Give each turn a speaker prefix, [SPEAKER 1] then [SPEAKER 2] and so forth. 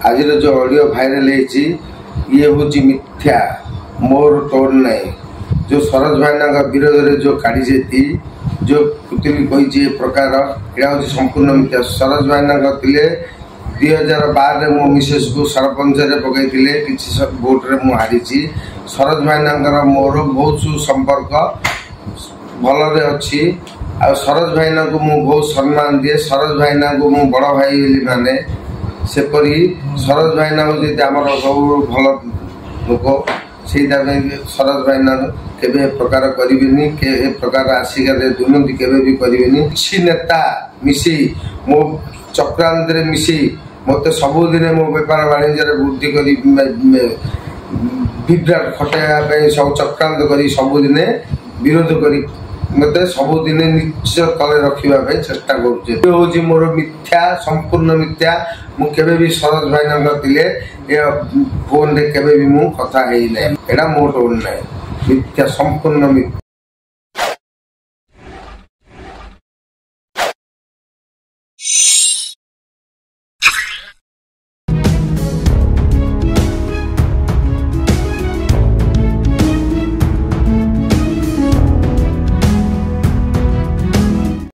[SPEAKER 1] आज जो audio viral ये हूँ मिथ्या मोर टोन नहीं जो सरोज भाईना विरोध में जो काढ़ी जो पृथ्वी कही प्रकार यहाँ हूँ संपूर्ण मिथ्या। सरोज भाईना थे 2012 मो मिसेस को सरपंच पकई कि भोट्रे मुझे सरोज भाईना मोर बहुत सुसंपर्क भल अच्छी आ सरोज भाईना को मुझे बहुत सम्मान दिए। सरोज भाईना को मुझे बड़ भाई माने सेपरी सरोज भाईना जी आम सब भल लोक से सरोज भाईना के प्रकार करें के प्रकार आसिका दुर्नीति के करें। किसी नेता मिसी मो चक्रांत मिसी मत सबुदिन मो बेपार वाणिज्य वृद्धि कर विभ्राट खटाइवाई सब चक्रांत कर सबुदिन विरोध कर मत सबुदिन निच तले रखापी चेष्टा करूँ मोर मिथ्या संपूर्ण मिथ्या। मुझे सरोज भाईना थे फोन रे के कथा है ना मो टोन ना मिथ्या संपूर्ण मिथ्या।